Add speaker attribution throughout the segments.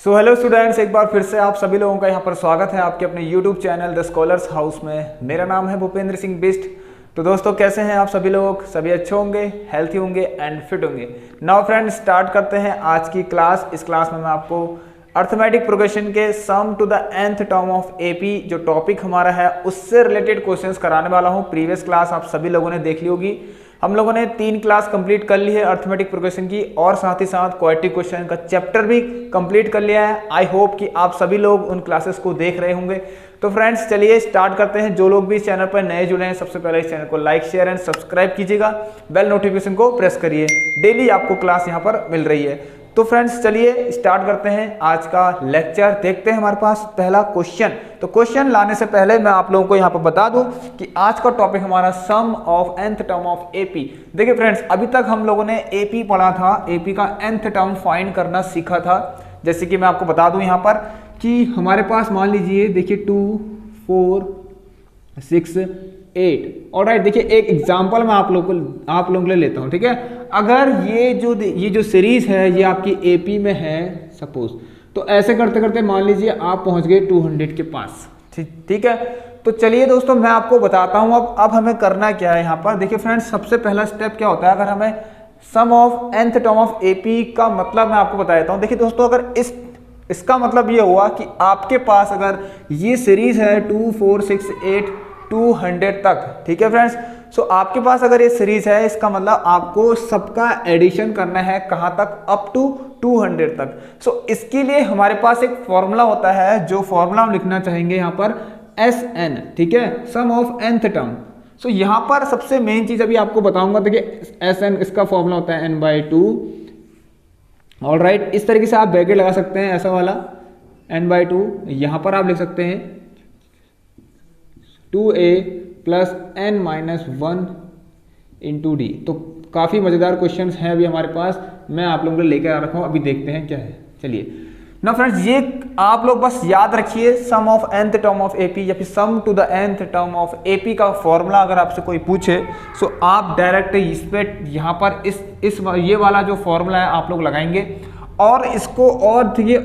Speaker 1: Hello students, एक बार फिर से आप सभी लोगों का यहाँ पर स्वागत है आपके अपने YouTube channel the scholars house में। मेरा नाम है भूपेंद्र सिंह बिस्ट। तो दोस्तों, कैसे हैं आप सभी लोग? सभी अच्छे होंगे, हेल्थी होंगे एंड फिट होंगे। नाउ फ्रेंड्स, स्टार्ट करते हैं आज की क्लास। इस क्लास में मैं आपको अर्थमेटिक प्रोग्रेशन के sum to the nth term of AP जो टॉपिक हमारा है उससे रिलेटेड क्वेश्चंस कराने वाला हूँ। प्रीवियस क्लास आप सभी लोगों ने देख ली होगी। हम लोगों ने 3 क्लास कंप्लीट कर ली है अर्थमेटिक प्रोग्रेशन की, और साथ ही साथ क्वाड्रेटिक क्वेश्चन का चैप्टर भी कंप्लीट कर लिया है। आई होप कि आप सभी लोग उन क्लासेस को देख रहे होंगे। तो फ्रेंड्स, चलिए स्टार्ट करते हैं। जो लोग भी इस चैनल पर नए जुड़े हैं, सबसे पहले इस चैनल को लाइक, शेयर एंड सब्सक्राइब कीजिएगा। बेल नोटिफिकेशन को प्रेस करिए। डेली आपको क्लास यहाँ पर मिल रही है। तो फ्रेंड्स, चलिए स्टार्ट करते हैं आज का लेक्चर। देखते हैं हमारे पास पहला क्वेश्चन। तो क्वेश्चन लाने से पहले मैं आप लोगों को यहाँ पर बता दूं कि आज का टॉपिक हमारा sum of nth term of AP. देखिए फ्रेंड्स, अभी तक हम लोगों ने एपी पढ़ा था, एपी का nth टर्म फाइंड करना सीखा था। जैसे कि मैं आपको बता दूं यहाँ पर कि हमारे पास मान लीजिए, देखिए 2, 4, 6, 8। ऑलराइट, देखिए एक एग्जांपल मैं आप लोगों के लिए लेता हूँ, ठीक है। अगर ये जो सीरीज है ये आपकी एपी में है सपोज, तो ऐसे करते करते मान लीजिए आप पहुंच गए 200 के पास, ठीक है। तो चलिए दोस्तों, मैं आपको बताता हूँ अब हमें करना क्या है यहाँ पर। देखिए फ्रेंड्स, सबसे पहला स्टेप क्या होता है अगर हमें sum of nth term of AP का मतलब मैं आपको बता देता हूँ। देखिए दोस्तों, अगर इसका मतलब ये हुआ कि आपके पास अगर ये सीरीज है 2, 4, 6, 8, 200 तक, ठीक है फ्रेंड्स। सो आपके पास अगर ये सीरीज है, इसका मतलब आपको सबका एडिशन करना है कहां तक? अप टू 200 तक। सो इसके लिए हमारे पास एक फॉर्मूला होता है, जो फॉर्मूला हम लिखना चाहेंगे यहाँ पर SN, ठीक है, सम ऑफ nth टर्म। सो यहाँ पर सबसे मेन चीज अभी आपको बताऊंगा। देखिए SN, इसका फॉर्मूला होता है n/2। ऑलराइट, इस तरीके से आप ब्रैकेट लगा सकते हैं, ऐसा वाला n/2। यहाँ पर आप लिख सकते हैं 2a plus n-1 into d. तो काफ़ी मज़ेदार क्वेश्चंस हैं अभी हमारे पास, मैं आप लोगों को लेकर आ रखा हूँ। अभी देखते हैं क्या है। चलिए ना फ्रेंड्स, ये आप लोग बस याद रखिए, sum of nth term of AP या फिर sum to the nth term of AP का फॉर्मूला अगर आपसे कोई पूछे सो आप डायरेक्ट इस पे यहाँ पर ये वाला जो फॉर्मूला है आप लोग लगाएंगे। और इसको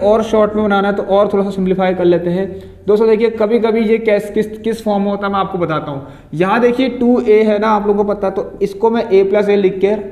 Speaker 1: और शॉर्ट में बनाना है तो और थोड़ा सा सिंप्लीफाई कर लेते हैं। दोस्तों देखिए, कभी कभी ये किस फॉर्म में होता है मैं आपको बताता हूँ। यहाँ देखिए 2a है ना, आप लोगों को पता है, तो इसको मैं a प्लस ए लिखकर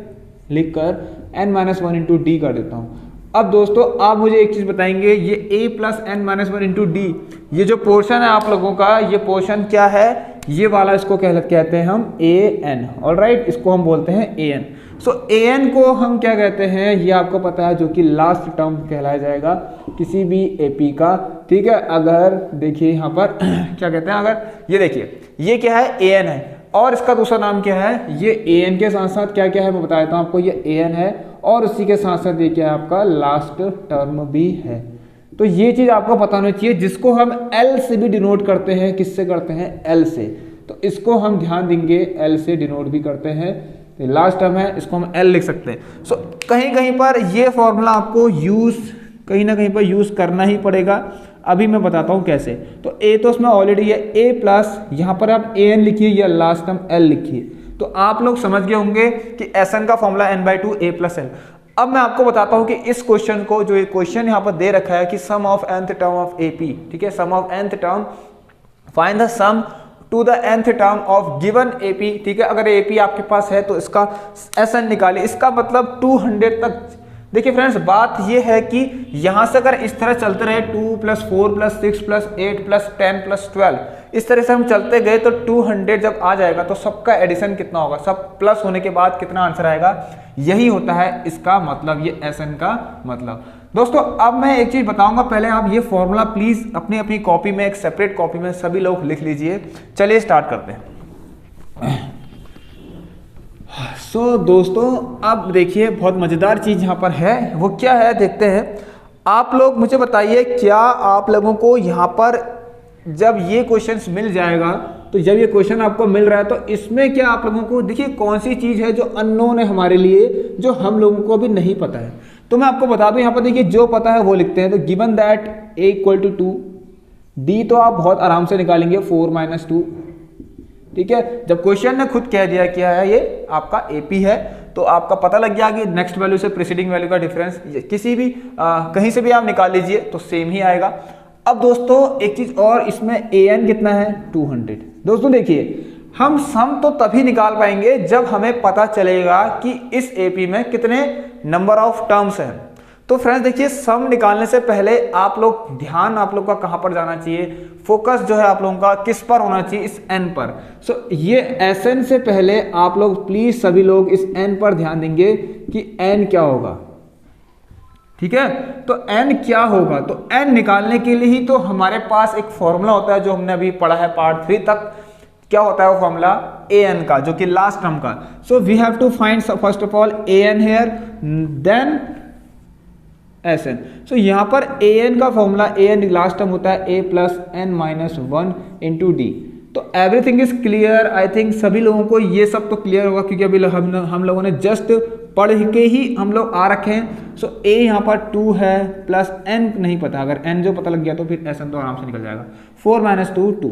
Speaker 1: n-1 इंटू डी कर देता हूँ। अब दोस्तों आप मुझे एक चीज़ बताएंगे, ये a plus n-1 into D, ये जो पोर्शन है आप लोगों का, ये पोर्शन क्या है? ये वाला इसको कहते हैं हम an। ऑलराइट, इसको हम बोलते हैं an। सो an को हम क्या कहते हैं, ये आपको पता है, जो कि लास्ट टर्म कहलाया जाएगा किसी भी एपी का, ठीक है। अगर देखिए यहाँ पर क्या कहते हैं, अगर ये देखिए ये क्या है, an है, और इसका दूसरा नाम क्या है, ये an के साथ साथ क्या क्या है मैं बता देता हूँ आपको। ये an है और उसी के साथ साथ ये क्या है आपका लास्ट टर्म भी है। तो ये चीज़ आपको पता होनी चाहिए, जिसको हम L से भी डिनोट करते हैं। किससे करते हैं? L से। तो इसको हम ध्यान देंगे, L से डिनोट भी करते हैं। तो लास्ट टर्म है, इसको हम L लिख सकते हैं। सो कहीं कहीं पर ये फॉर्मूला आपको कहीं ना कहीं पर यूज़ करना ही पड़ेगा। अभी मैं बताता हूँ कैसे। तो a तो उसमें ऑलरेडी है, a प्लस यहाँ पर आप an लिखिए या लास्ट टर्म L लिखिए। तो आप लोग समझ गए होंगे कि SN का formula n/2 a plus L। अब मैं आपको बताता हूँ कि इस क्वेश्चन को, जो ये क्वेश्चन यहाँ पर दे रखा है कि sum of nth term of AP, ठीक है, sum of nth term, find the sum to the nth term of given AP, ठीक है। अगर एपी आपके पास है तो इसका SN निकालिए, इसका मतलब 200 तक। देखिए फ्रेंड्स, बात ये है कि यहाँ से अगर इस तरह चलते रहे 2 + 4 + 6 + 8 + 10 + 12, इस तरह से हम चलते गए तो 200 जब आ जाएगा तो सबका एडिशन कितना होगा? सब प्लस होने के बाद कितना आंसर आएगा? यही होता है इसका मतलब, ये SN का मतलब। दोस्तों अब मैं एक चीज़ बताऊंगा, पहले आप ये फॉर्मूला प्लीज़ अपनी कॉपी में, एक सेपरेट कॉपी में सभी लोग लिख लीजिए। चलिए स्टार्ट करते हैं। दोस्तों अब देखिए, बहुत मज़ेदार चीज़ यहाँ पर है, वो क्या है देखते हैं। आप लोग मुझे बताइए, क्या आप लोगों को यहाँ पर जब ये क्वेश्चंस मिल जाएगा, तो जब ये क्वेश्चन आपको मिल रहा है तो इसमें क्या आप लोगों को, देखिए कौन सी चीज़ है जो अननोन है हमारे लिए, जो हम लोगों को अभी नहीं पता है। तो मैं आपको बता दूं, यहाँ पर देखिए जो पता है वो लिखते हैं। तो गिवन दैट a = 2, d तो आप बहुत आराम से निकालेंगे, 4 - 2, ठीक है, जब क्वेश्चन ने खुद कह दिया क्या है ये आपका एपी है, तो आपका पता लग गया कि नेक्स्ट वैल्यू से प्रीसीडिंग वैल्यू का डिफरेंस किसी भी कहीं से भी आप निकाल लीजिए तो सेम ही आएगा। अब दोस्तों एक चीज और, इसमें an कितना है 200। दोस्तों देखिए हम सम तो तभी निकाल पाएंगे जब हमें पता चलेगा कि इस एपी में कितने नंबर ऑफ टर्म्स हैं। तो फ्रेंड्स देखिए सम निकालने से पहले आप लोग ध्यान आप लोग का कहां पर जाना चाहिए, फोकस जो है आप लोगों का किस पर होना चाहिए, इस n पर। सो ये Sn से पहले आप लोग प्लीज सभी लोग इस n पर ध्यान देंगे कि n क्या होगा। ठीक है, तो n क्या होगा, तो n निकालने के लिए ही तो हमारे पास एक फॉर्मूला होता है जो हमने अभी पढ़ा है पार्ट 3 तक। क्या होता है वो फॉर्मूला, an का, जो कि लास्ट टर्म का। So we have to find first of all an here, then Sn। So यहाँ पर an का फॉर्मूला, an लास्ट टर्म होता है a plus n minus 1 into d. तो everything is clear, I think सभी लोगों को ये सब तो क्लियर होगा क्योंकि अभी हम लोगों ने जस्ट पढ़ के ही हम लोग आ रखे हैं। सो a यहाँ पर 2 है प्लस n नहीं पता, अगर n जो पता लग गया तो फिर Sn तो आराम से निकल जाएगा। 4 माइनस 2 2।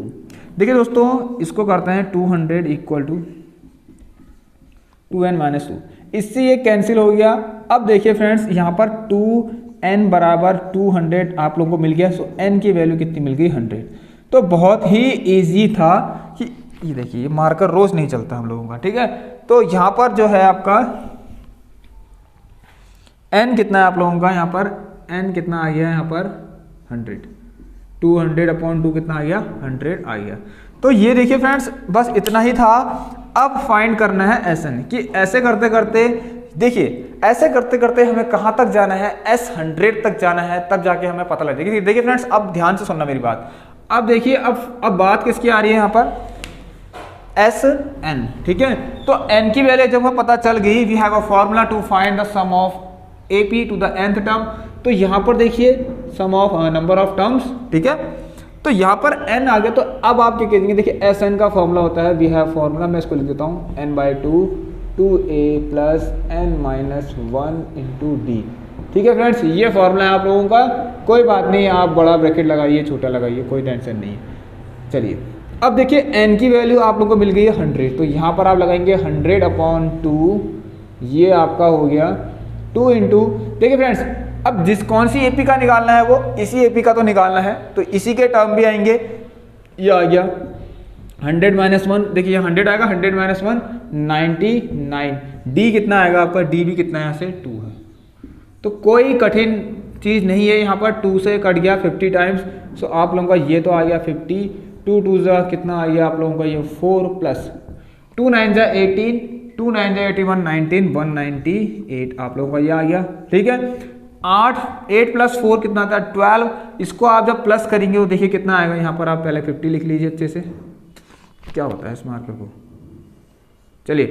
Speaker 1: देखिए दोस्तों इसको करते हैं 200 इक्वल टू 2n माइनस 2, इससे ये कैंसिल हो गया। अब देखिए फ्रेंड्स यहाँ पर 2n बराबर 200 आप लोगों को मिल गया। सो n की वैल्यू कितनी मिल गई 100। तो बहुत ही इजी था कि ये देखिए ये मार्कर रोज नहीं चलता हम लोगों का, ठीक है। तो यहाँ पर जो है आपका n कितना है आप लोगों का, यहाँ पर n कितना आ गया, यहाँ पर 100, 200/2 कितना आ गया 100 आ गया। तो ये देखिए फ्रेंड्स बस इतना ही था। अब फाइंड करना है Sn, कि ऐसे करते करते देखिए ऐसे करते करते हमें कहां तक जाना है, S100 तक जाना है, तब जाके हमें पता लग जाएगा। देखिए फ्रेंड्स अब ध्यान से सुनना मेरी बात। अब देखिए अब बात किसकी आ रही है यहाँ पर, Sn, ठीक है। तो n की वैल्यू जब हमें पता चल गई, we have a formula to find the sum of AP to the nth term. तो यहाँ पर देखिए sum of number of terms, ठीक है। तो यहाँ पर n आ गया। तो अब आप क्या कहेंगे, देखिए Sn का फॉर्मूला होता है, वी हैव फॉर्मूला, मैं इसको लिख देता हूँ n/2 2a plus n minus 1 into D. ठीक है फ्रेंड्स, ये फॉर्मूला है आप लोगों का, कोई बात नहीं, आप बड़ा ब्रैकेट लगाइए छोटा लगाइए, कोई टेंशन नहीं है। चलिए अब देखिए n की वैल्यू आप लोगों को मिल गई है 100, तो यहाँ पर आप लगाएंगे 100/2, ये आपका हो गया 2 इंटू। देखिए फ्रेंड्स अब कौन सी एपी का निकालना है, वो इसी एपी का तो निकालना है, तो इसी के टर्म भी आएंगे। ये आ गया 100 माइनस 1, देखिए 100 आएगा, 100 माइनस 1 99, डी कितना आएगा आपका, डी भी कितना है, यहाँ से 2 है। तो कोई कठिन चीज़ नहीं है, यहाँ पर 2 से कट गया 50 टाइम्स। सो आप लोगों का ये तो आ गया 50, 2 2 जा कितना आ गया आप लोगों का ये 4 प्लस 2 9 जा 18, 2 9 जा 81 19 198 आप लोगों का ये आ गया, ठीक है। 8 प्लस 4 कितना आता है 12। इसको आप जब प्लस करेंगे वो देखिए कितना आएगा, यहाँ पर आप पहले 50 लिख लीजिए अच्छे से, क्या होता है इस मार्कर को। चलिए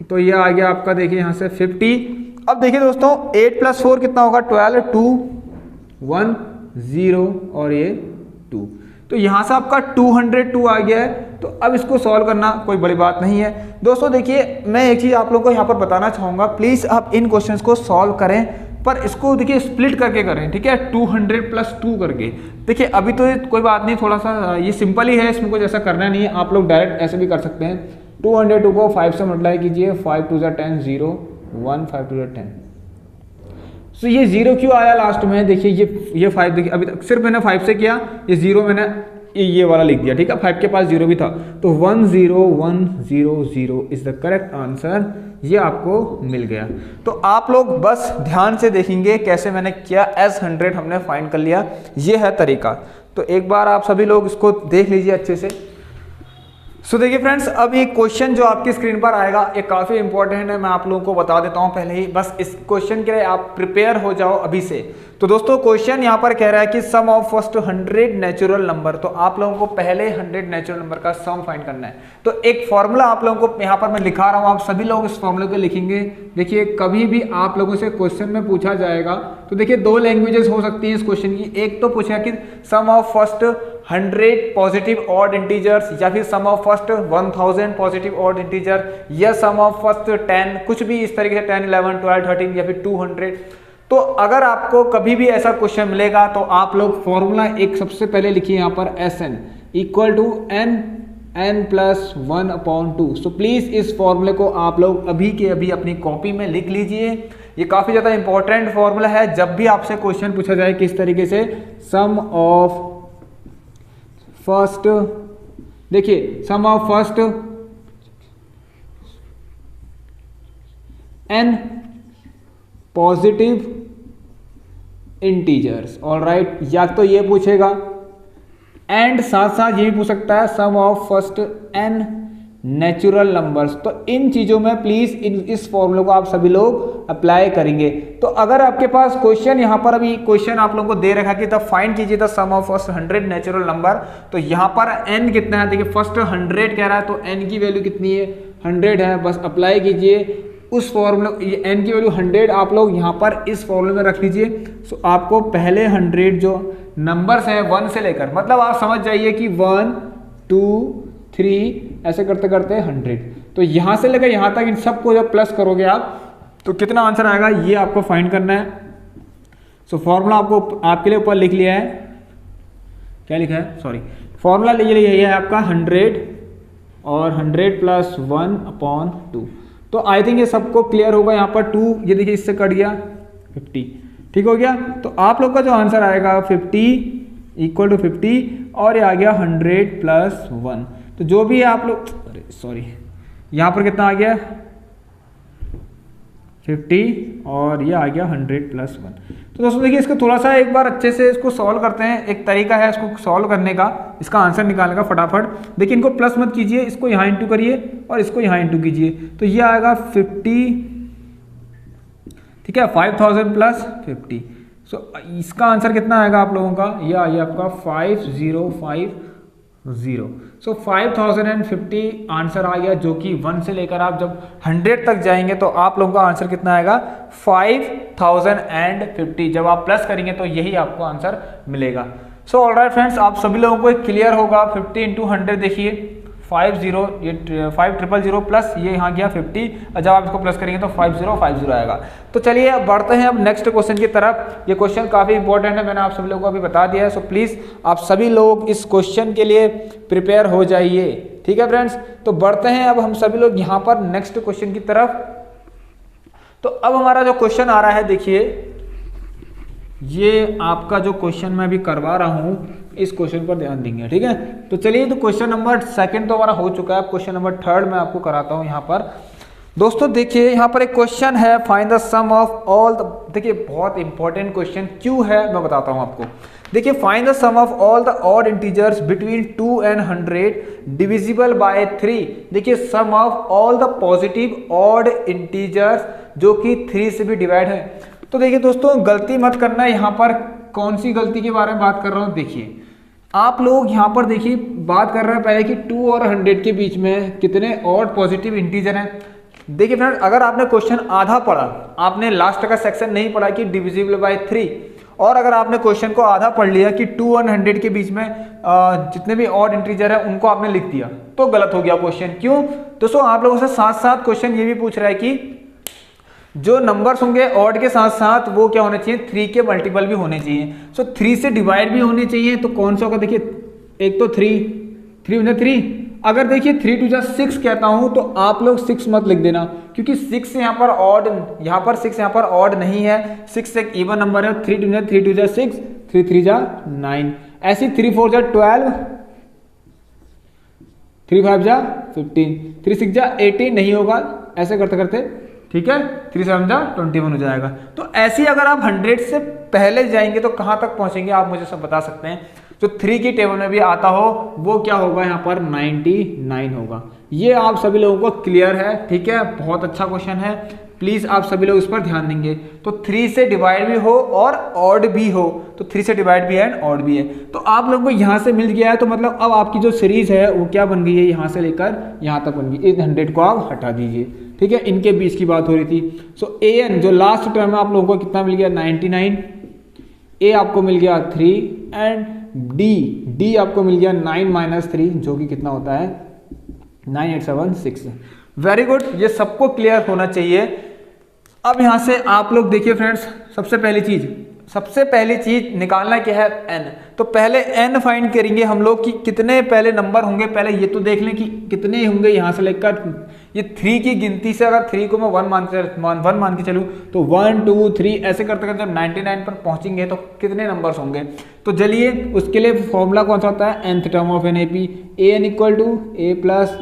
Speaker 1: तो ये आ गया आपका, देखिए यहाँ से 50। अब देखिए दोस्तों 8 प्लस 4 कितना होगा 12, 2 1 0 और ये 2, तो यहाँ से आपका 202 आ गया है। तो अब इसको सॉल्व करना कोई बड़ी बात नहीं है दोस्तों। देखिए मैं एक चीज़ आप लोगों को यहाँ पर बताना चाहूँगा, प्लीज़ आप इन क्वेश्चंस को सॉल्व करें, पर इसको देखिए स्प्लिट करके करें, ठीक है, 200 प्लस 2 करके। देखिए अभी तो कोई बात नहीं, थोड़ा सा ये सिंपल ही है, इसमें कुछ ऐसा करना नहीं है, आप लोग डायरेक्ट ऐसे भी कर सकते हैं। 202 को 5 से मल्टीप्लाई कीजिए, 5 2 10 0 1 5 2 10। सो ये 0 क्यों आया लास्ट में, देखिए ये 5, देखिए अभी तक सिर्फ मैंने 5 से किया, ये 0 मैंने ये वाला लिख दिया, ठीक है, 5 के पास 0 भी था। तो 1 0 1 0 0 इज द करेक्ट आंसर, ये आपको मिल गया। तो आप लोग बस ध्यान से देखेंगे कैसे मैंने किया, S100 हमने फाइंड कर लिया, ये है तरीका। तो एक बार आप सभी लोग इसको देख लीजिए अच्छे से। सो देखिए फ्रेंड्स अब ये क्वेश्चन जो आपकी स्क्रीन पर आएगा ये काफ़ी इंपॉर्टेंट है, मैं आप लोगों को बता देता हूं पहले ही, बस इस क्वेश्चन के लिए आप प्रिपेयर हो जाओ अभी से। तो दोस्तों क्वेश्चन यहाँ पर कह रहा है कि sum of first 100 natural number, तो आप लोगों को पहले 100 नेचुरल नंबर का सम फाइंड करना है। तो एक फॉर्मूला आप लोगों को यहाँ पर मैं लिखा रहा हूँ, आप सभी लोग इस फॉर्मूले को लिखेंगे। देखिए कभी भी आप लोगों से क्वेश्चन में पूछा जाएगा, तो देखिए 2 लैंग्वेजेस हो सकती हैं इस क्वेश्चन की, एक तो पूछा कि sum of first 100 positive odd integers, या फिर sum of first 1000 positive odd integer, या सम ऑफ फर्स्ट 10, कुछ भी इस तरीके से 10 11 12 13 या फिर 200। तो अगर आपको कभी भी ऐसा क्वेश्चन मिलेगा तो आप लोग फॉर्मूला एक सबसे पहले लिखिए यहाँ पर Sn equal to n n plus 1/2। So please इस फॉर्मूले को आप लोग अभी के अभी अपनी कॉपी में लिख लीजिए। ये काफ़ी ज़्यादा इंपॉर्टेंट फॉर्मूला है। जब भी आपसे क्वेश्चन पूछा जाए किस तरीके से, सम ऑफ फर्स्ट, देखिए sum of first n positive integers, all right, या तो ये पूछेगा एंड साथ साथ ये भी पूछ सकता है sum of first n natural numbers. तो इन चीज़ों में प्लीज़ इस फॉर्मूले को आप सभी लोग अप्लाई करेंगे। तो अगर आपके पास क्वेश्चन यहाँ पर अभी क्वेश्चन आप लोगों को दे रखा कि तब फाइंड कीजिए the sum of first 100 natural number, तो यहाँ पर n कितना है, देखिए फर्स्ट 100 कह रहा है तो n की वैल्यू कितनी है, 100 है, बस अप्लाई कीजिए उस फॉर्मूले, n की वैल्यू 100 आप लोग यहाँ पर इस फॉर्मूले में रख लीजिए। सो आपको पहले 100 जो नंबर्स हैं 1 से लेकर, मतलब आप समझ जाइए कि 1 2 3 ऐसे करते करते 100, तो यहाँ से लेकर यहाँ तक इन सबको जब प्लस करोगे आप तो कितना आंसर आएगा ये आपको फाइंड करना है। सो फॉर्मूला आपको आपके लिए ऊपर लिख लिया है, क्या लिखा है, सॉरी, फॉर्मूला यही है आपका 100 और 100 प्लस 1/2। तो आई थिंक ये सबको क्लियर होगा। यहाँ पर 2 ये देखिए इससे कट गया 50, ठीक हो गया। तो आप लोग का जो आंसर आएगा 50 इक्वल टू 50 और ये आ गया 100 प्लस 1। तो जो भी है आप लोग, अरे सॉरी, यहाँ पर कितना आ गया 50 और ये आ गया 100 प्लस 1। तो दोस्तों देखिए इसको थोड़ा सा एक बार अच्छे से इसको सॉल्व करते हैं। एक तरीका है इसको सॉल्व करने का, इसका आंसर निकालने का फटाफट। देखिए इनको प्लस मत कीजिए, इसको यहाँ इंटू करिए और इसको यहाँ इंटू कीजिए, तो ये आएगा 50, ठीक है, 5000 प्लस 50। सो इसका आंसर कितना आएगा आप लोगों का, ये आ गया आपका 5050। सो 5050 आंसर आ गया, जो कि 1 से लेकर आप जब 100 तक जाएंगे तो आप लोगों का आंसर कितना आएगा 5050। जब आप प्लस करेंगे तो यही आपको आंसर मिलेगा। सो ऑलराइट फ्रेंड्स, आप सभी लोगों को क्लियर होगा। 50 इंटू 100 देखिए 50, ये 5000 प्लस ये यहाँ गया 50, और जब आप इसको प्लस करेंगे तो 5050 आएगा। तो चलिए अब बढ़ते हैं अब नेक्स्ट क्वेश्चन की तरफ। ये क्वेश्चन काफ़ी इंपॉर्टेंट है, मैंने आप सभी लोगों को अभी बता दिया है। सो प्लीज़ आप सभी लोग इस क्वेश्चन के लिए प्रिपेयर हो जाइए, ठीक है फ्रेंड्स। तो बढ़ते हैं अब हम सभी लोग यहाँ पर नेक्स्ट क्वेश्चन की तरफ। तो अब हमारा जो क्वेश्चन आ रहा है, देखिए ये आपका जो क्वेश्चन मैं अभी करवा रहा हूं इस क्वेश्चन पर ध्यान देंगे, ठीक है। तो चलिए, तो क्वेश्चन नंबर 2 तो हमारा हो चुका है, क्वेश्चन नंबर 3 मैं आपको कराता हूं यहाँ पर। दोस्तों देखिए यहाँ पर एक क्वेश्चन है, find the sum of all the, देखिए बहुत इंपॉर्टेंट क्वेश्चन क्यों है मैं बताता हूँ आपको। देखिए find the sum of all the odd integers between 2 and 100 divisible by 3। देखिए sum of all the positive odd integers जो कि 3 से भी डिवाइड है। तो देखिए दोस्तों गलती मत करना, यहाँ पर कौन सी गलती के बारे में बात कर रहा हूँ। देखिए आप लोग यहाँ पर देखिए बात कर रहे हैं पहले कि 2 और 100 के बीच में कितने ऑड पॉजिटिव इंटीजर हैं। देखिए फ्रेंड, अगर आपने क्वेश्चन आधा पढ़ा, आपने लास्ट का सेक्शन नहीं पढ़ा कि डिविजिबल बाय 3, और अगर आपने क्वेश्चन को आधा पढ़ लिया कि 2 और 100 के बीच में जितने भी ऑड इंटीजर है उनको आपने लिख दिया, तो गलत हो गया क्वेश्चन। क्यों दोस्तों, आप लोगों से साथ साथ क्वेश्चन ये भी पूछ रहा है कि जो नंबर्स होंगे ऑड के साथ साथ वो क्या होने चाहिए, 3 के मल्टीपल भी होने चाहिए। सो 3 से डिवाइड भी होने चाहिए। तो कौन सा होगा, देखिए एक तो 3 अगर देखिए 3 2 6 कहता हूं तो आप लोग 6 मत लिख देना, क्योंकि 6 यहाँ पर ऑड, यहाँ पर 6 यहाँ पर ऑड नहीं है, 6 एक इवन नंबर है। 3 2 6, 3 3 9, ऐसी 3 4 12, 3 5 15, 3 6 18 नहीं होगा, ऐसे करते करते, ठीक है, 3 7 21 हो जाएगा। तो ऐसी अगर आप 100 से पहले जाएंगे तो कहां तक पहुंचेंगे आप मुझे सब बता सकते हैं। जो 3 की टेबल में भी आता हो वो क्या होगा, यहाँ पर 99 होगा। ये आप सभी लोगों को क्लियर है, ठीक है, बहुत अच्छा क्वेश्चन है, प्लीज आप सभी लोग इस पर ध्यान देंगे। तो 3 से डिवाइड भी हो और ऑड भी हो, तो 3 से डिवाइड भी है एंड ऑड भी है। तो आप लोगों को यहाँ से मिल गया है, तो मतलब अब आपकी जो सीरीज है वो क्या बन गई है, यहाँ से लेकर यहाँ तक बन गई। इस 100 को आप हटा दीजिए, ठीक है, इनके बीच की बात हो रही थी। सो an जो लास्ट टर्म है आप लोगों को कितना मिल गया, 99, a आपको मिल गया 3 एंड d आपको मिल गया 9 - 3 जो कि कितना होता है 9876। वेरी गुड, ये सबको क्लियर होना चाहिए। अब यहां से आप लोग देखिए फ्रेंड्स, सबसे पहली चीज सबसे पहली चीज निकालना क्या है, n। तो पहले n फाइंड करेंगे हम लोग कि कितने पहले नंबर होंगे। पहले ये तो देख लें कि कितने होंगे यहाँ से लेकर ये 3 की गिनती से, अगर 3 को मैं 1 मान के चलूँ तो 1 2 3 ऐसे करते करते जब 99 पर पहुंचेंगे तो कितने नंबर्स होंगे। तो चलिए उसके लिए फॉर्मूला कौन सा होता है, nth term of an A P, an equal to a plus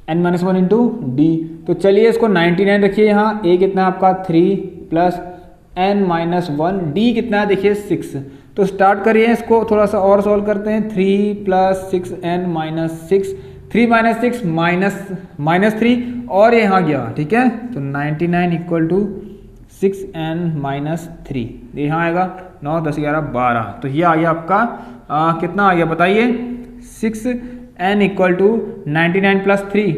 Speaker 1: n-1 into d. तो चलिए इसको 99 रखिए यहाँ, a कितना है आपका 3 प्लस n-1, d कितना है देखिए 6। तो स्टार्ट करिए इसको थोड़ा सा और सॉल्व करते हैं, 3 प्लस 6n-6, 3 माइनस 6 माइनस 3 और ये यहाँ गया, ठीक है। तो 99 इक्वल टू 6n-3, यहाँ आएगा 9 10 11 12। तो ये आ गया आपका कितना आ गया बताइए, 6n इक्वल टू 99 प्लस 3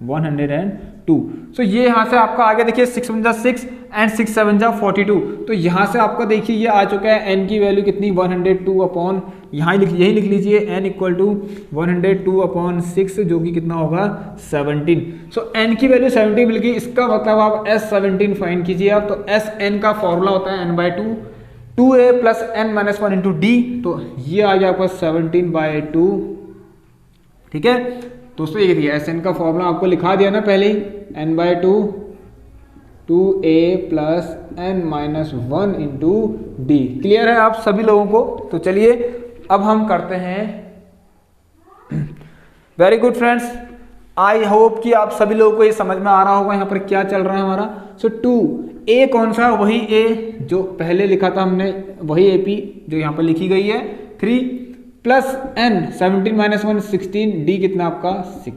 Speaker 1: 102। सो ये यहाँ से आपका आ गया देखिए 6 1 6 एंड 6 7 42। तो यहाँ से आपका देखिए ये आ चुका है n की वैल्यू कितनी 102 अपॉन, यहाँ यही लिख लीजिए n इक्वल टू 102 अपॉन 6 जो कि कितना होगा 17। सो n की वैल्यू 17 मिल गई। इसका मतलब आप S17 फाइंड कीजिए आप। तो Sn का फॉर्मूला होता है n/2 2a plus n-1 into d. तो ये आ गया आपका 17/2, ठीक है दोस्तों। ये देखिए Sn का फॉर्मूला आपको लिखा दिया ना पहले ही, n/2 2a plus n-1 into D. Clear है आप सभी लोगों को। तो चलिए अब हम करते हैं। Very good friends, I hope कि आप सभी लोगों को ये समझ में आ रहा होगा यहाँ पर क्या चल रहा है हमारा। सो 2a कौन सा, वही a जो पहले लिखा था हमने, वही AP जो यहाँ पर लिखी गई है 3 प्लस n 17 माइनस 1 16, डी कितना आपका 6।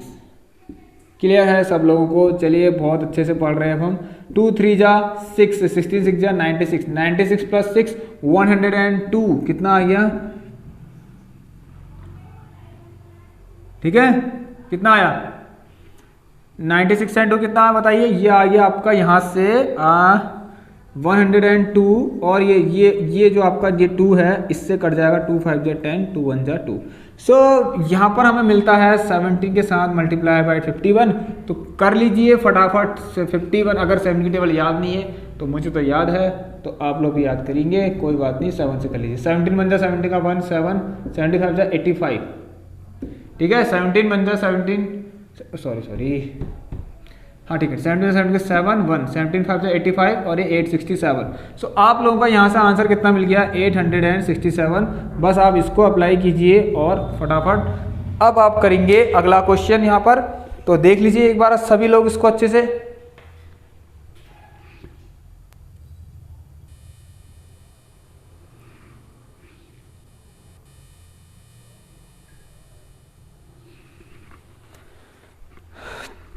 Speaker 1: क्लियर है सब लोगों को। चलिए बहुत अच्छे से पढ़ रहे हैं अब हम। 2 3 जा 6, 16 6 जा 96, 96 प्लस 6 102 कितना आ गया, ठीक है कितना आया 96 एंड 2 कितना है बताइए। ये आ गया आपका यहाँ से 102 और ये जो आपका ये 2 है इससे कट जाएगा, 2 5 जा 10 2 1 जा 2। सो यहाँ पर हमें मिलता है 70 के साथ मल्टीप्लाई बाय 51। तो कर लीजिए फटाफट 51। अगर 7 की टेबल याद नहीं है तो मुझे तो याद है, तो आप लोग भी याद करेंगे, कोई बात नहीं 7 से कर लीजिए। 17 बन जा 70 का 1 7, 75 जा 85, ठीक है 17 बन जा 17 सॉरी हाँ ठीक है 17 7 7 1 17 5 से 85 और ये 867। सो आप लोगों का यहाँ से आंसर कितना मिल गया 867। बस आप इसको अप्लाई कीजिए और फटाफट अब आप करेंगे अगला क्वेश्चन यहाँ पर। तो देख लीजिए एक बार सभी लोग इसको अच्छे से।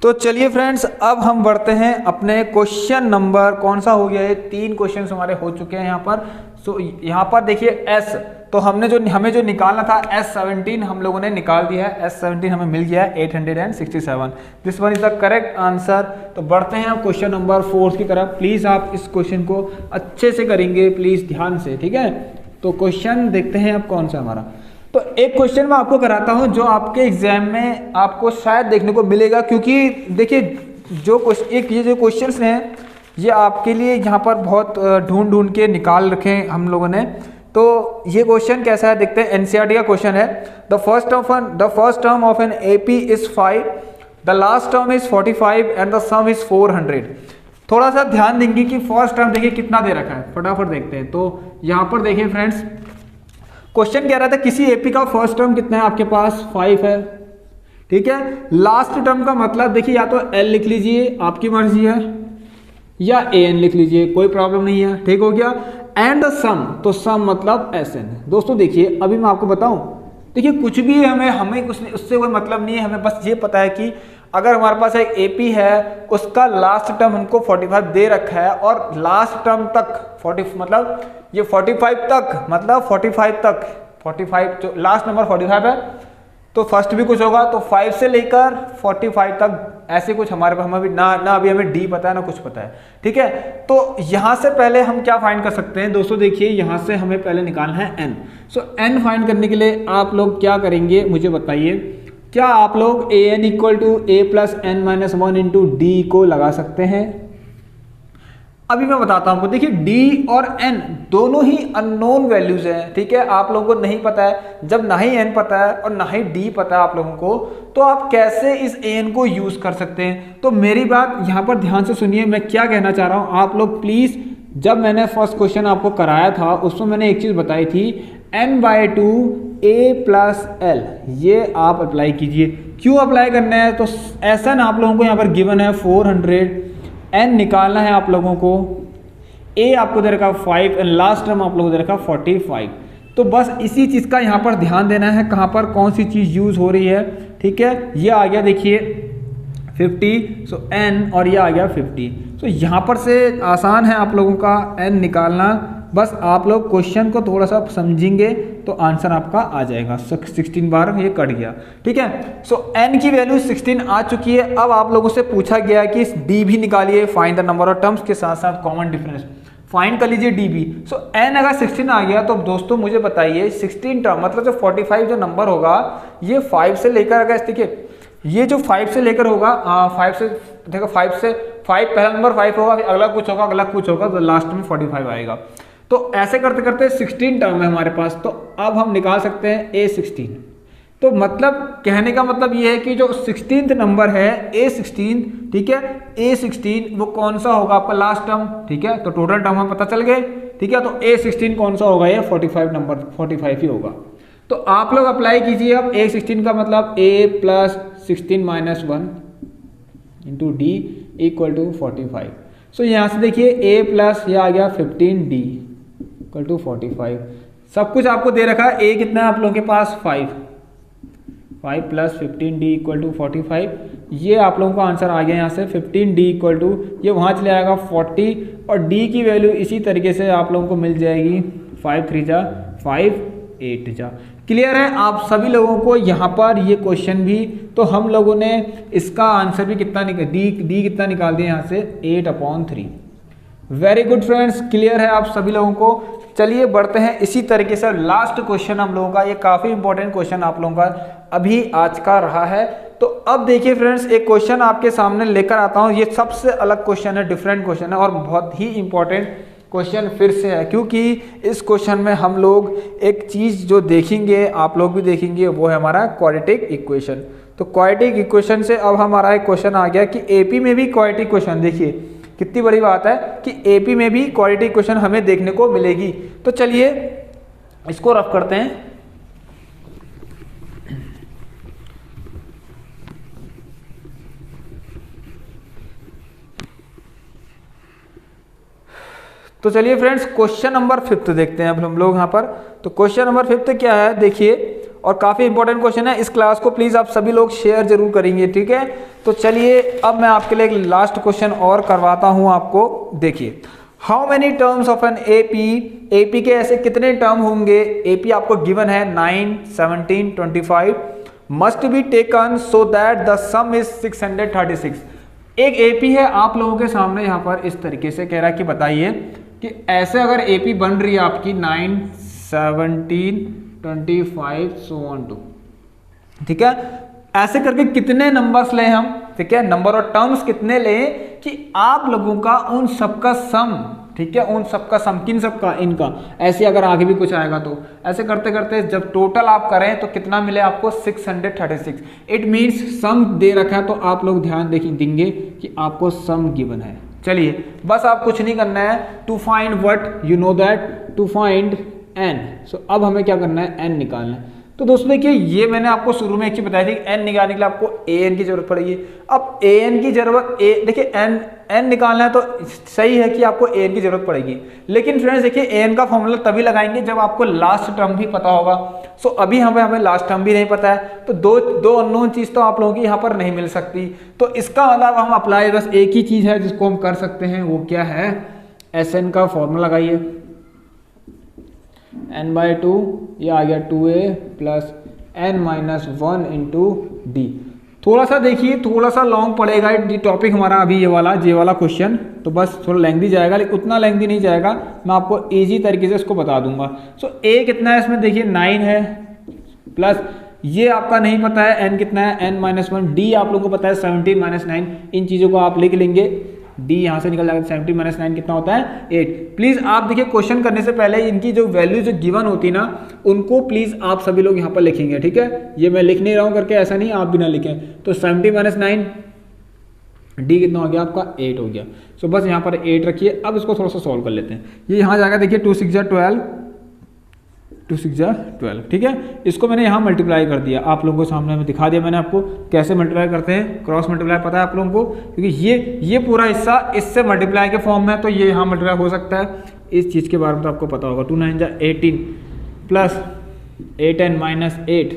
Speaker 1: तो चलिए फ्रेंड्स अब हम बढ़ते हैं अपने क्वेश्चन नंबर, कौन सा हो गया है, 3 क्वेश्चन हमारे हो चुके हैं यहाँ पर। सो यहाँ पर देखिए S, तो हमें जो निकालना था S17 हम लोगों ने निकाल दिया है। S17 हमें मिल गया है 867। This one is the correct answer. तो बढ़ते हैं अब क्वेश्चन नंबर 4 की तरफ। प्लीज आप इस क्वेश्चन को अच्छे से करेंगे, प्लीज ध्यान से, ठीक है। तो क्वेश्चन देखते हैं अब कौन सा हमारा। तो एक क्वेश्चन मैं आपको कराता हूं जो आपके एग्जाम में आपको शायद देखने को मिलेगा, क्योंकि देखिए ये जो क्वेश्चंस हैं ये आपके लिए यहाँ पर बहुत ढूंढ के निकाल रखे हैं हम लोगों ने। तो ये क्वेश्चन कैसा है देखते हैं। एनसीईआरटी का क्वेश्चन है, the first term of an AP is 5, the last term is 45 and the some is 400। थोड़ा सा ध्यान देंगे कि फर्स्ट टर्म देखिए कितना दे रखा है, फटाफट देखते हैं। तो यहाँ पर देखिए फ्रेंड्स क्वेश्चन कह रहा था किसी एपी का फर्स्ट टर्म कितना है आपके पास 5 है, ठीक है। लास्ट टर्म का मतलब देखिए या तो एल लिख लीजिए आपकी मर्जी है, या ए एन लिख लीजिए, कोई प्रॉब्लम नहीं है, ठीक हो गया। एंड द सम, तो सम मतलब एस एन। दोस्तों देखिए अभी मैं आपको बताऊं, देखिए कुछ भी हमें कुछ उससे कोई मतलब नहीं है। हमें बस ये पता है कि अगर हमारे पास एक एपी है उसका लास्ट टर्म हमको 45 दे रखा है और लास्ट टर्म तक 40 मतलब ये 45 तक मतलब 45 तक 45 जो लास्ट नंबर 45 है तो फर्स्ट भी कुछ होगा, तो 5 से लेकर 45 तक ऐसे कुछ हमारे पास हमें ना अभी हमें डी पता है ना कुछ पता है, ठीक है। तो यहाँ से पहले हम क्या फाइंड कर सकते हैं दोस्तों, देखिए यहाँ से हमें पहले निकालना है एन। सो एन फाइंड करने के लिए आप लोग क्या करेंगे मुझे बताइए। क्या आप लोग a n equal to a plus n minus 1 into d को लगा सकते हैं? अभी मैं बताता हूँ आपको, देखिए d और n दोनों ही अननोन वैल्यूज हैं, ठीक है, आप लोगों को नहीं पता है। जब ना ही n पता है और ना ही d पता है आप लोगों को, तो आप कैसे इस an को यूज कर सकते हैं। तो मेरी बात यहाँ पर ध्यान से सुनिए, मैं क्या कहना चाह रहा हूँ। आप लोग प्लीज, जब मैंने फर्स्ट क्वेश्चन आपको कराया था उसमें मैंने एक चीज बताई थी, n/2 a+l, ये आप अप्लाई कीजिए। क्यों अप्लाई करना है, तो Sn आप लोगों को यहाँ पर गिवन है 400, n निकालना है आप लोगों को, a आपको दे रखा 5 एंड लास्ट टर्म आप लोगों को दे रखा 45। तो बस इसी चीज़ का यहाँ पर ध्यान देना है, कहाँ पर कौन सी चीज़ यूज़ हो रही है, ठीक है। ये आ गया देखिए 50, सो n, और ये आ गया 50। तो यहाँ पर से आसान है आप लोगों का n निकालना, बस आप लोग क्वेश्चन को थोड़ा सा समझेंगे तो आंसर आपका आ जाएगा। 16 बार ये कट गया, ठीक है। सो n की वैल्यू 16 आ चुकी है। अब आप लोगों से पूछा गया कि d भी निकालिए, find the number of terms के साथ साथ कॉमन डिफरेंस फाइंड कर लीजिए d भी। सो n अगर 16 आ गया तो दोस्तों मुझे बताइए 16 टर्म मतलब जो 45 जो नंबर होगा, ये 5 से लेकर, अगर देखिए ये जो 5 से लेकर होगा, 5 से देखो, 5 से 5 पहला नंबर 5 होगा, फिर अगला कुछ होगा, अगला कुछ होगा, तो लास्ट में 45 आएगा। तो ऐसे करते करते 16 टर्म है हमारे पास। तो अब हम निकाल सकते हैं a16। तो मतलब कहने का मतलब ये है कि जो 16th नंबर है a16, ठीक है, a16 वो कौन सा होगा आपका लास्ट टर्म, ठीक है। तो टोटल टर्म हमें पता चल गए, ठीक है। तो a16 कौन सा होगा, ये 45 नंबर 45 ही होगा। तो आप लोग अप्लाई कीजिए। अब a16 का मतलब a+16 - 1 इंटू d = 45। सो यहाँ से देखिए a प्लस ये आ गया 15d = 45। सब कुछ आपको दे रखा है। a कितना है आप लोगों के पास 5 + 15d = 45। ये आप लोगों का आंसर आ गया। यहाँ से 15d ये वहाँ चले आएगा 40, और d की वैल्यू इसी तरीके से आप लोगों को मिल जाएगी 5 3 जा 5 8 जा। क्लियर है आप सभी लोगों को यहाँ पर ये क्वेश्चन भी। तो हम लोगों ने इसका आंसर भी कितना निकाल डी कितना निकाल दिया यहाँ से 8/3। वेरी गुड फ्रेंड्स, क्लियर है आप सभी लोगों को। चलिए बढ़ते हैं इसी तरीके से। लास्ट क्वेश्चन हम लोगों का, ये काफ़ी इंपॉर्टेंट क्वेश्चन आप लोगों का अभी आज का रहा है। तो अब देखिए फ्रेंड्स, एक क्वेश्चन आपके सामने लेकर आता हूँ। ये सबसे अलग क्वेश्चन है, डिफरेंट क्वेश्चन है, और बहुत ही इंपॉर्टेंट क्वेश्चन फिर से है, क्योंकि इस क्वेश्चन में हम लोग एक चीज़ जो देखेंगे, आप लोग भी देखेंगे, वो है हमारा क्वाड्रेटिक इक्वेशन। तो क्वाड्रेटिक इक्वेशन से अब हमारा एक क्वेश्चन आ गया कि एपी में भी क्वाड्रेटिक इक्वेशन, देखिए कितनी बड़ी बात है कि एपी में भी क्वाड्रेटिक इक्वेशन हमें देखने को मिलेगी। तो चलिए इसको रफ करते हैं। तो चलिए फ्रेंड्स, क्वेश्चन नंबर 5 देखते हैं अब हम लोग यहाँ पर। तो क्वेश्चन नंबर 5 क्या है देखिए, और काफ़ी इंपॉर्टेंट क्वेश्चन है। इस क्लास को प्लीज़ आप सभी लोग शेयर जरूर करेंगे, ठीक है। तो चलिए अब मैं आपके लिए एक लास्ट क्वेश्चन और करवाता हूँ आपको। देखिए, how many terms of an AP, AP के ऐसे कितने टर्म होंगे। एपी आपको गिवन है 9 17 25 must be taken so that the some is 636। एक एपी है आप लोगों के सामने यहाँ पर इस तरीके से कह रहा है कि बताइए कि ऐसे अगर एपी बन रही है आपकी 9 17 25 सो ऑन टू, ठीक है, ऐसे करके कितने नंबर्स लें हम, ठीक है, नंबर ऑफ टर्म्स कितने लें कि आप लोगों का उन सबका सम, ठीक है, उन सबका सम, किन सबका, इनका, ऐसे अगर आगे भी कुछ आएगा तो ऐसे करते करते जब टोटल आप करें तो कितना मिले आपको 636। इट मीन्स सम दे रखा है, तो आप लोग ध्यान देंगे कि आपको सम गिवन है। चलिए बस आप कुछ नहीं करना है, to find what you know that, to find n। So अब हमें क्या करना है, n निकालना है। तो दोस्तों देखिए, ये मैंने आपको शुरू में एक चीज बताई थी कि n निकालने के लिए आपको an की जरूरत पड़ेगी। अब an की जरूरत, देखिए n निकालना है तो सही है कि आपको an की जरूरत पड़ेगी, लेकिन फ्रेंड्स देखिए an का फॉर्मूला तभी लगाएंगे जब आपको लास्ट टर्म भी पता होगा। सो अभी हमें लास्ट टर्म भी नहीं पता है, तो दो अननोन चीज तो आप लोगों की यहाँ पर नहीं मिल सकती। तो इसका मतलब हम अप्लाई, बस एक ही चीज है जिसको हम कर सकते हैं, वो क्या है, Sn का फॉर्मूला लगाइए, n/2, ये आ गया 2a + n - 1 इंटू डी। थोड़ा सा देखिए, थोड़ा सा लॉन्ग पड़ेगा ये टॉपिक हमारा अभी, ये वाला क्वेश्चन, तो बस थोड़ा लेंथी जाएगा, लेकिन उतना लेंथी नहीं जाएगा, मैं आपको इजी तरीके से इसको बता दूंगा। सो a कितना है इसमें, देखिए 9 है, प्लस ये आपका नहीं पता है n कितना है, n - 1, d आप लोगों को पता है 17 - 9, इन चीज़ों को आप लिख लेंगे। डी यहाँ से निकल जाएगा, 70 माइनस 9 कितना होता है 8। प्लीज़ आप देखिए क्वेश्चन करने से पहले इनकी जो वैल्यू जो गिवन होती है ना, उनको प्लीज़ आप सभी लोग यहाँ पर लिखेंगे, ठीक है। ये मैं लिख नहीं रहा हूँ करके ऐसा नहीं आप भी ना लिखें। तो 70 माइनस 9 डी कितना हो गया आपका 8 हो गया। सो बस यहाँ पर 8 रखिए। अब इसको थोड़ा सा सॉल्व कर लेते हैं। ये यहाँ जाएगा देखिए 2 6 12, 2 6 12, ठीक है। इसको मैंने यहाँ मल्टीप्लाई कर दिया, आप लोगों को सामने में दिखा दिया मैंने आपको कैसे मल्टीप्लाई करते हैं। क्रॉस मल्टीप्लाई पता है आप लोगों को, क्योंकि ये पूरा हिस्सा इससे मल्टीप्लाई के फॉर्म में, तो ये यहाँ मल्टीप्लाई हो सकता है। इस चीज़ के बारे में तो आपको पता होगा। 2 9 18 प्लस 8 n माइनस 8,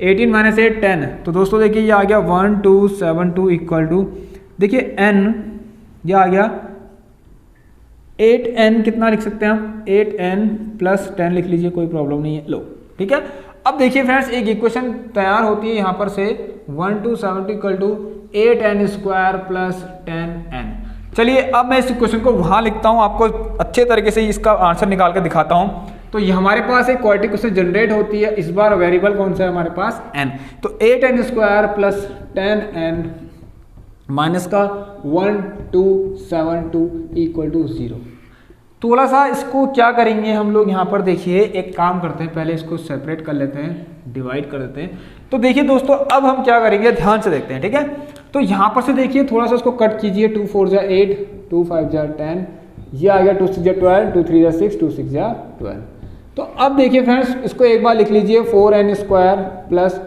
Speaker 1: 18 माइनस 8 10। तो दोस्तों देखिए ये आ गया 1272 इक्वल टू, देखिए n ये आ गया 8n, कितना लिख सकते हैं हम 8n प्लस 10 लिख लीजिए, कोई प्रॉब्लम नहीं है। लो ठीक है। अब देखिए फ्रेंड्स एक इक्वेशन तैयार होती है यहाँ पर से 1272 equal to 8n square plus 10n। चलिए अब मैं इस इक्वेशन को वहाँ लिखता हूँ, आपको अच्छे तरीके से इसका आंसर निकाल कर दिखाता हूँ। तो ये हमारे पास एक क्वाड्रेटिक इक्वेशन जनरेट होती है। इस बार वेरिएबल कौन सा है हमारे पास n। तो 8n square plus 10n minus का 1272 इक्वल टू 0। थोड़ा सा इसको क्या करेंगे हम लोग यहाँ पर, देखिए एक काम करते हैं, पहले इसको सेपरेट कर लेते हैं, डिवाइड कर देते हैं। तो देखिए दोस्तों अब हम क्या करेंगे, ध्यान से देखते हैं, ठीक है। तो यहाँ पर से देखिए थोड़ा सा इसको कट कीजिए, 2 4 जा 8, 2 5 जा 10, ये आ गया 2 6 जा 12, 2 3 जा 6, 2 6 जा 12। तो अब देखिए फ्रेंड्स इसको एक बार लिख लीजिए 4n square plus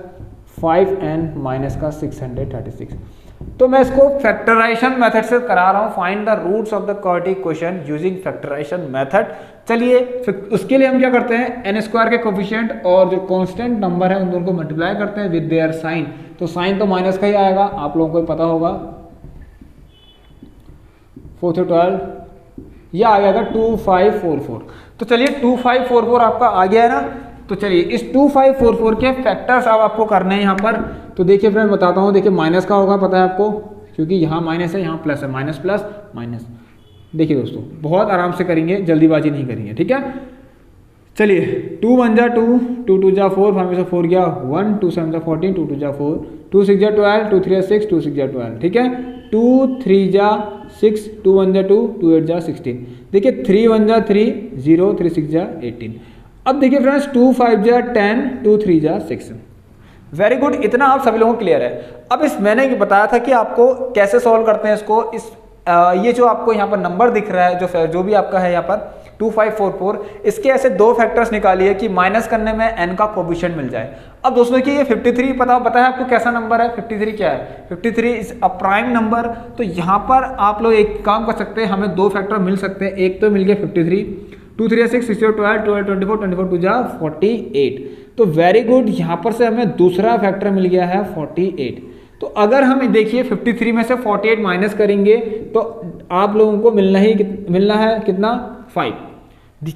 Speaker 1: 5n minus का 636। तो मैं इसको फैक्टराइजेशन मेथड से करा रहा हूँ। Find the roots of the quadratic equation using factorisation method. चलिए उसके लिए हम क्या करते हैं, एन स्क्वायर के कोफिशिएंट और जो कांस्टेंट नंबर है उन दोनों को मल्टीप्लाई करते हैं विद देयर साइन। तो साइन तो माइनस का ही आएगा, आप लोगों को पता होगा। 4 से 12 ये आ गया था 2544। तो चलिए 2544 आपका आ गया है ना। तो चलिए इस 2544 के फैक्टर्स अब आपको करने हैं यहाँ पर। तो देखिए फ्रेंड बताता हूँ, देखिए माइनस का होगा पता है आपको, क्योंकि यहाँ माइनस है यहाँ प्लस है, माइनस प्लस माइनस। देखिए दोस्तों बहुत आराम से करेंगे, जल्दीबाजी नहीं करेंगे, ठीक है। चलिए 2 1 जा 2, 2 2 जा 4, 5 में से 4 गया 1, 2 7 जा 14, 2 2 जा 4, 2 6 जा 12, 2 3 जा 6, 2 6 जा 12, ठीक है। 2 3 जा 6, 2 1 जा 2, 2 8 जा 16। देखिए 3 1 जा 3, 0 3 6 जा 18। अब देखिए फ्रेंड्स 2 5 जा 10, 2 3 जा 6। वेरी गुड, इतना आप सभी लोगों को क्लियर है। अब इस मैंने बताया था कि आपको कैसे सॉल्व करते हैं इसको। इस ये जो आपको यहाँ पर नंबर दिख रहा है, जो भी आपका है यहाँ पर 2544, इसके ऐसे दो फैक्टर्स निकालिए कि माइनस करने में n का कोफिशिएंट मिल जाए। अब दोस्तों देखिए ये 53 पता है आपको कैसा नंबर है। 53 क्या है, 53 इज अ प्राइम नंबर। तो यहाँ पर आप लोग एक काम कर सकते हैं, हमें दो फैक्टर मिल सकते हैं। एक तो मिल गया 53, 2 3 6 6 12 12 24 24 2 जा 48। तो वेरी गुड, यहाँ पर से हमें दूसरा फैक्टर मिल गया है 48। तो अगर हम देखिए 53 में से 48 माइनस करेंगे तो आप लोगों को मिलना है कितना 5,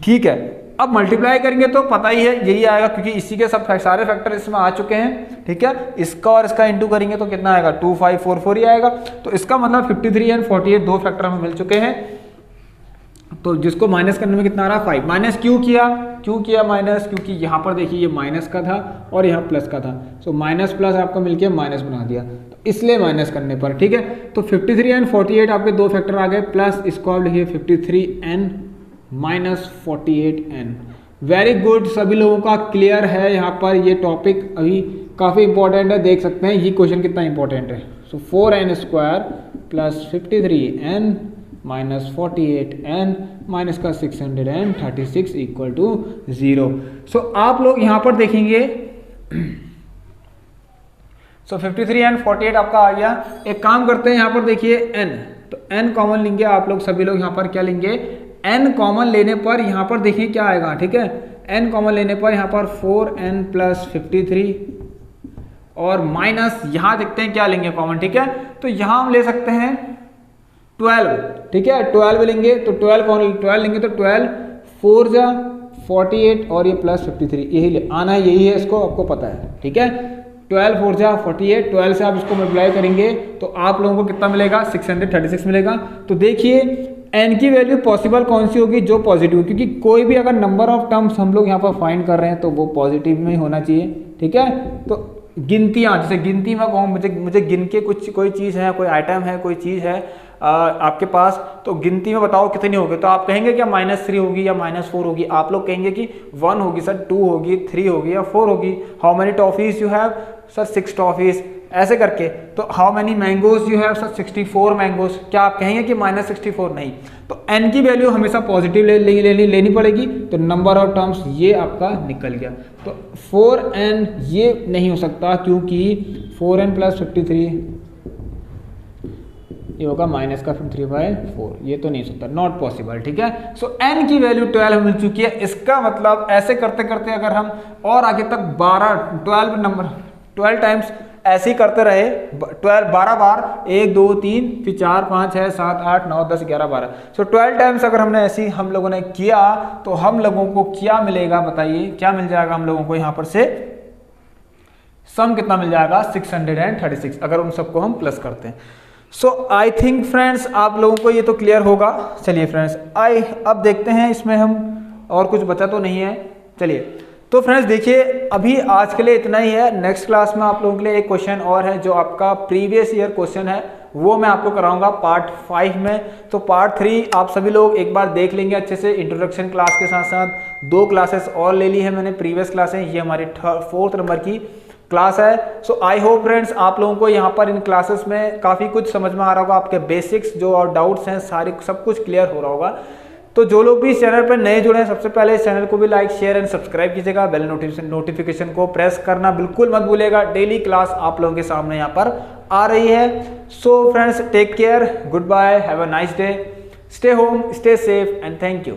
Speaker 1: ठीक है। अब मल्टीप्लाई करेंगे तो पता ही है यही आएगा, क्योंकि इसी के सब सारे फैक्टर इसमें आ चुके हैं, ठीक है। इसका और इसका इंटू करेंगे तो कितना आएगा 2544 ही आएगा। तो इसका मतलब 53 एंड 48 दो फैक्टर हमें मिल चुके हैं। तो जिसको माइनस करने में कितना आ रहा 5। माइनस क्यों किया माइनस, क्योंकि यहाँ पर देखिए ये माइनस का था और यहाँ प्लस का था। सो माइनस प्लस आपको मिलके माइनस बना दिया, तो इसलिए माइनस करने पर, ठीक है। तो 53 एंड 48 आपके दो फैक्टर आ गए, प्लस इसको आप लिखिए 53n minus 48n। Very good, सभी लोगों का क्लियर है यहाँ पर। ये टॉपिक अभी काफ़ी इंपॉर्टेंट है, देख सकते हैं ये क्वेश्चन कितना इंपॉर्टेंट है। सो 4n square plus 53n minus 48n minus का 636 इक्वल टू 0। सो आप लोग यहाँ पर देखेंगे, सो 53 एंड 48 आपका आ गया। एक काम करते हैं यहाँ पर देखिए n, तो n कॉमन लेंगे आप लोग सभी लोग। यहाँ पर क्या लेंगे, n कॉमन लेने पर यहाँ पर देखिए क्या आएगा, ठीक है। n कॉमन लेने पर यहाँ पर 4n प्लस 53 और माइनस यहाँ देखते हैं क्या लेंगे कॉमन, ठीक है। तो यहाँ हम ले सकते हैं 12, ठीक है। 12 लेंगे तो 12 लेंगे तो 12 4 जा 48 और ये प्लस 53, यही आना है, यही है, इसको आपको पता है, ठीक है। 12 4 जा 48, 12 से आप इसको मल्टीप्लाई करेंगे तो आप लोगों को कितना मिलेगा 636 मिलेगा। तो देखिए n की वैल्यू पॉसिबल कौन सी होगी, जो पॉजिटिव, क्योंकि कोई भी अगर नंबर ऑफ टर्म्स हम लोग यहाँ पर फाइंड कर रहे हैं तो वो पॉजिटिव में होना चाहिए, ठीक है। तो गिनतियाँ, जैसे गिनती में कहूँ मुझे गिन के कुछ कोई चीज़ है, कोई आइटम है, कोई चीज़ है आपके पास, तो गिनती में बताओ कितनी होगी, तो आप कहेंगे क्या -3 होगी या -4 होगी, आप लोग कहेंगे कि 1 होगी सर, 2 होगी, 3 होगी या 4 होगी। How many toffees you have sir, 6 toffees, ऐसे करके। तो how many mangoes you have sir, 64 mangoes, क्या आप कहेंगे कि -64? नहीं। तो n की वैल्यू हमेशा पॉजिटिव लेनी पड़ेगी, तो नंबर ऑफ टर्म्स ये आपका निकल गया। तो 4n ये नहीं हो सकता, क्योंकि 4n + 53 ये होगा -3/4, ये तो नहीं हो सकता, नॉट पॉसिबल, ठीक है। सो n की वैल्यू 12 मिल चुकी है। इसका मतलब ऐसे करते करते अगर हम और आगे तक 12 टाइम्स ऐसे ही करते रहे, 12 बार, 1 2 3 फिर 4 5 6 7 8 9 10 11 12, सो 12 टाइम्स अगर हमने ऐसे हम लोगों ने किया तो हम लोगों को क्या मिलेगा, बताइए क्या मिल जाएगा हम लोगों को यहाँ पर से सम कितना मिल जाएगा, 636, अगर उन सबको हम प्लस करते हैं। सो आई थिंक फ्रेंड्स आप लोगों को ये तो क्लियर होगा। चलिए फ्रेंड्स अब देखते हैं इसमें हम और कुछ बचा तो नहीं है। चलिए तो फ्रेंड्स देखिए अभी आज के लिए इतना ही है। नेक्स्ट क्लास में आप लोगों के लिए एक क्वेश्चन और है जो आपका प्रीवियस ईयर क्वेश्चन है, वो मैं आपको कराऊंगा पार्ट 5 में। तो पार्ट 3 आप सभी लोग एक बार देख लेंगे अच्छे से। इंट्रोडक्शन क्लास के साथ साथ 2 क्लासेस और ले ली है मैंने, प्रीवियस क्लासें, ये हमारी 4th नंबर की क्लास है। सो आई होप फ्रेंड्स आप लोगों को यहाँ पर इन क्लासेस में काफ़ी कुछ समझ में आ रहा होगा, आपके बेसिक्स जो और डाउट्स हैं सारे सब कुछ क्लियर हो रहा होगा। तो जो लोग भी इस चैनल पर नए जुड़े हैं, सबसे पहले इस चैनल को भी लाइक शेयर एंड सब्सक्राइब कीजिएगा, बेल नोटिफिकेशन को प्रेस करना बिल्कुल मत भूलिएगा। डेली क्लास आप लोगों के सामने यहाँ पर आ रही है। So friends take care, goodbye, have a nice day, stay home, stay safe and thank you.